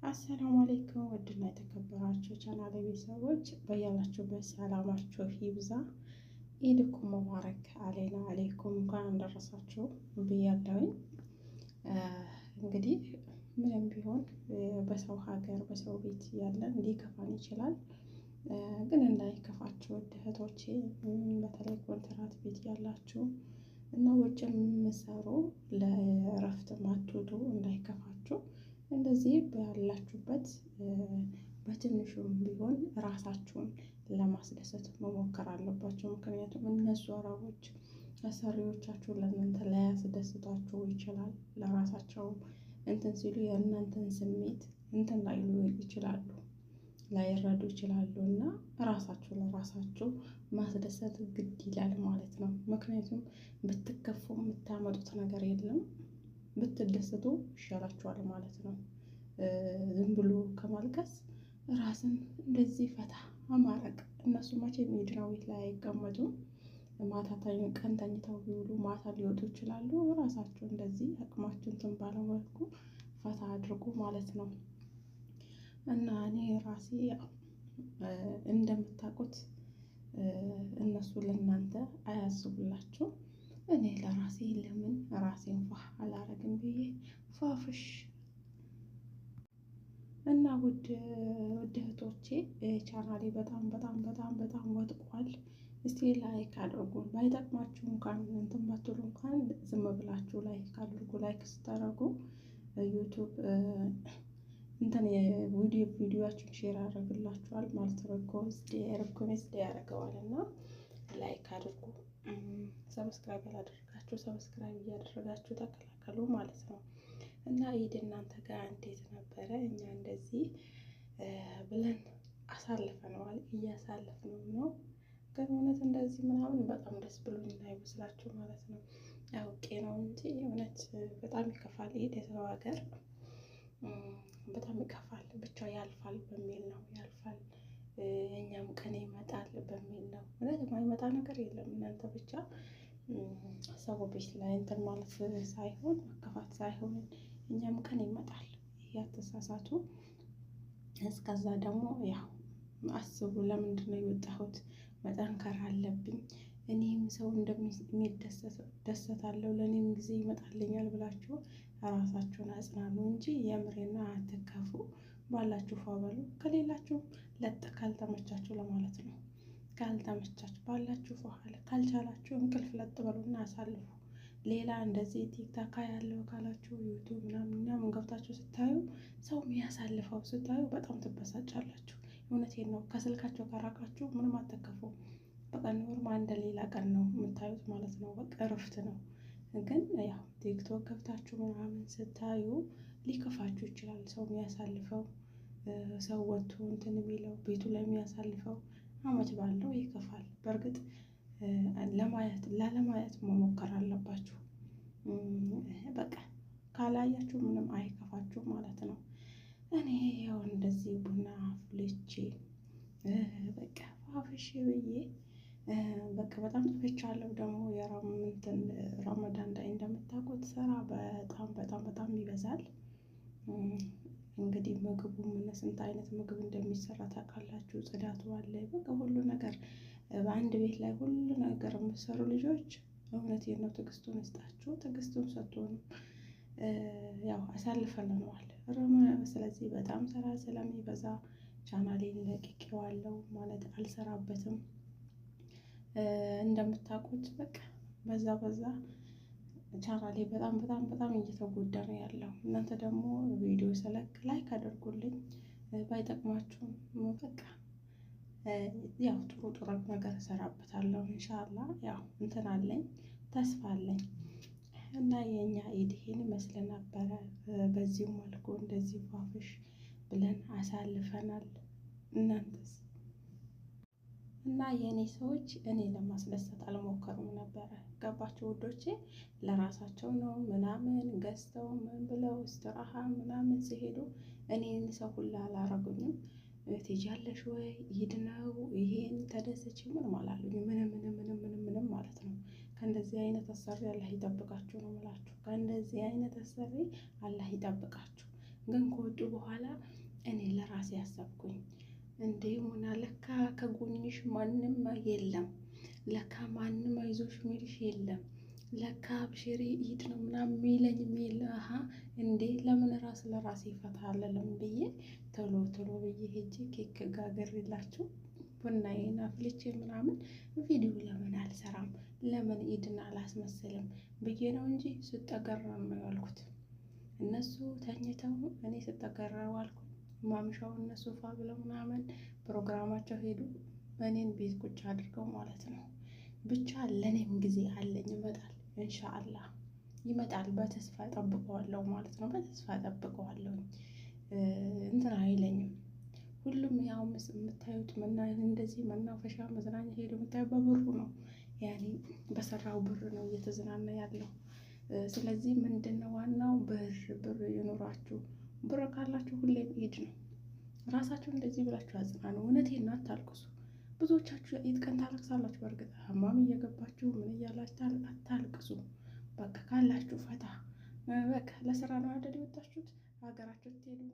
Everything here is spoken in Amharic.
አሰላሙ አለይኩም ውድና የተከበራችሁ ቻናል ቤተሰቦች በያላችሁበት ሰላማችሁ ይብዛ። ኢድኩም ሙባረክ አለይና አለይኩም እንኳን እንደረሳችሁ ብያለሁኝ። እንግዲህ ምንም ቢሆን በሰው ሀገር በሰው ቤት ያለን ሊከፋን ይችላል፣ ግን እንዳይከፋችሁ ውድ እህቶቼ፣ በተለይ ኮንትራት ቤት ያላችሁ እና ውጭ የምትሰሩ ለእረፍት ማትወጡ እንዳይከፋችሁ። እንደዚህ ባላችሁበት በትንሹም ቢሆን ራሳችሁን ለማስደሰት መሞከር አለባቸው። ምክንያቱም እነሱ አረቦች አሰሪዎቻችሁ ለእናንተ ላያስደስቷችሁ ይችላል። ለራሳቸው እንትን ሲሉ የእናንተን ስሜት እንትን ላይሉ ይችላሉ፣ ላይረዱ ይችላሉ። እና ራሳችሁ ለራሳችሁ ማስደሰት ግድ ይላል ማለት ነው። ምክንያቱም ብትከፉ የምታመጡት ነገር የለም፣ ብትደሰቱ ይሻላችኋል ማለት ነው። ዝም ብሎ ከማልቀስ ራስን እንደዚህ ፈታ ማረቅ። እነሱ መቼም ሚድራው ቤት ላይ አይቀመጡም። ማታ ቀን ተኝተው ቢውሉ ማታ ሊወጡ ይችላሉ። ራሳቸው እንደዚህ አቅማችሁን እንትን ባለ መልኩ ፈታ አድርጉ ማለት ነው። እና እኔ ራሴ እንደምታውቁት እነሱ ለእናንተ አያስቡላችሁ። እኔ ለራሴ ለምን ራሴን ፋ አላረግም ብዬ ፋፍሽ እና ውድ እህቶቼ ቻናሌ በጣም ወጥቋል። እስቲ ላይክ አድርጉ። ባይጠቅማችሁ እንኳን እንትን ባትሉ እንኳን ዝም ብላችሁ ላይክ አድርጉ። ላይክ ስታደርጉ ዩቱብ እንትን ቪዲዮአችሁን ሼር ያደርግላችኋል ማለት ነው። ሪኮሜንድ ያደርገዋል እና ላይክ አድርጉ። ሰብስክራይብ ያላደረጋችሁ ሰብስክራይብ እያደረጋችሁ ተቀላቀሉ ማለት ነው። እና ኢድ እናንተ ጋር እንዴት ነበረ? እኛ እንደዚህ ብለን አሳልፈነዋል፣ እያሳለፍነው ነው። ግን እውነት እንደዚህ ምናምን በጣም ደስ ብሎኝ እንዳይመስላችሁ ማለት ነው። አውቄ ነው እንጂ እውነት በጣም ይከፋል። ኢድ የሰው ሀገር በጣም ይከፋል። ብቻ ያልፋል በሚል ነው፣ ያልፋል የእኛም ቀን ይመጣል በሚል ነው። እውነት የማይመጣ ነገር የለም። እናንተ ብቻ ሰው ቤት ላይ እንትን ማለት ሳይሆን መከፋት ሳይሆን እኛም ቀን ይመጣል። ያተሳሳቱ። እስከዛ ደግሞ ያው አስቡ፣ ለምንድን ነው የወጣሁት? መጠንከር አለብኝ። እኔም ሰው እንደሚደሰታለሁ ለእኔም ጊዜ ይመጣልኛል ብላችሁ ራሳችሁን አጽናኑ እንጂ የምሬና አትከፉ። ባላችሁ ፏበሉ፣ ከሌላችሁ ለጥ ካልተመቻችሁ ለማለት ነው። ካልተመቻችሁ ባላችሁ ፏለ፣ ካልቻላችሁ እንቅልፍ ለጥ በሉና አሳልፉ። ሌላ እንደዚህ ቲክታክ ያለው ካላችሁ ዩቱብ ምናምን ገብታችሁ ስታዩ ሰው የሚያሳልፈው ስታዩ በጣም ትበሳጫላችሁ። እውነቴን ነው። ከስልካቸው ከራቃችሁ ምንም አትከፉ። በቃ ኖርማል እንደ ሌላ ቀን ነው የምታዩት ማለት ነው። በቃ እረፍት ነው። ግን ያው ቲክቶክ ገብታችሁ ምናምን ስታዩ ሊከፋችሁ ይችላል። ሰው የሚያሳልፈው ሰው ወጥቶ እንትን የሚለው ቤቱ ላይ የሚያሳልፈው አመት ባለው ይከፋል። በእርግጥ ላለማየት መሞከር አለባችሁ። በቃ ካላያችሁ ምንም አይከፋችሁ ማለት ነው። እኔ ያው እንደዚህ ቡና አፍልቼ በቃ ፋፍሽ ብዬ በቃ በጣም ጠፍቻለሁ። ደግሞ ረመዳን ላይ እንደምታውቁት ስራ በጣም ይበዛል። እንግዲህ ምግቡ ስንት አይነት ምግብ እንደሚሰራ ታውቃላችሁ። ጽዳቱ አለ፣ በቃ ሁሉ ነገር በአንድ ቤት ላይ ሁሉ ነገር የምትሰሩ ልጆች እውነቴን ነው፣ ትዕግስቱን ይስጣችሁ። ትዕግስቱን ሰጥቶን ያው አሳልፈነዋል። ስለዚህ በጣም ስራ ስለሚበዛ ቻናሌን ለቅቄዋለሁ ማለት አልሰራበትም። እንደምታውቁት በቃ በዛ ቻናሌ በጣም እየተጎዳ ነው ያለው። እናንተ ደግሞ ቪዲዮ ስለቅ ላይክ አድርጉልኝ። ባይጠቅማችሁም በቃ ያው ጥሩ ነገር እሰራበታለሁ ኢንሻአላህ። ያው እንትን አለኝ፣ ተስፋ አለኝ። እና የኛ ኢድ ይሄን ይመስል ነበረ። በዚህ መልኩ እንደዚህ ፋፍሽ ብለን አሳልፈናል። እናንተስ? እና የእኔ ሰዎች እኔ ለማስደሰት አልሞከሩም ነበረ። ገባችሁ ውዶቼ? ለራሳቸው ነው ምናምን ገዝተው ምን ብለው እስትራሃ ምናምን ሲሄዱ እኔን ሰው ሁላ አላረጉኝም። ትሄጃለሽ ወይ ኢድ ነው ይሄን ተደሰች ምንም አላሉኝ። ምንም ማለት ነው። ከእንደዚህ አይነት አሰሪ አላህ ይጠብቃችሁ ነው የምላችሁ። ከእንደዚህ አይነት አሰሪ አላህ ይጠብቃችሁ። ግን ከወጡ በኋላ እኔ ለራሴ ያሰብኩኝ እንዴ ሆና ለካ ከጎንሽ ማንም የለም፣ ለካ ማንም አይዞሽ ሚልሽ የለም፣ ለካ አብሽሪ ኢድ ነው ምናምን ሚለኝ ሚል እንዴ ለምን ራስ ለራሴ ይፈታለለም ብዬ ቶሎ ቶሎ ብዬ ሄጄ ኬክ ጋግሬላችሁ ቡናዬን አፍልቼ ምናምን ቪዲዮ ለምን አልሰራም ለምን ኢድን አላስመስልም ብዬ ነው እንጂ ስጠገረም ነው ያልኩት። እነሱ ተኝተው እኔ ስጠገረው አልኩ። ማምሻው እነሱ ፋ ብለው ምናምን ፕሮግራማቸው ሄዱ። እኔን ቤት ቁጭ አድርገው ማለት ነው። ብቻ ለኔም ጊዜ አለኝ፣ ይመጣል ኢንሻአላህ ይመጣል። በተስፋ ጠብቀዋለሁ ማለት ነው። በተስፋ ጠብቀዋለሁ። እንትን አይለኝም። ሁሉም ያው የምታዩት እንደዚህ መናፈሻ መዝናኛ ሄዶ የምታዩት በብሩ ነው። ያኔ በሰራው ብር ነው እየተዝናና ያለው። ስለዚህ ምንድነው ዋናው ብር ይኖራችሁ። ብር ካላችሁ ሁሌም ኢድ ነው። ራሳችሁ እንደዚህ ብላችሁ አጽናኑ። እውነቴን ነው፣ አታልቅሱ። ብዙዎቻችሁ ኢድ ቀን ታለቅሳላችሁ። በእርግጥ ሀማም እየገባችሁ ምን እያላችሁ አታልቅሱ። በቃ ካላችሁ ፈታ በቃ ለስራ ነው አይደል የወጣችሁት? ሀገራችሁ ትሄዱና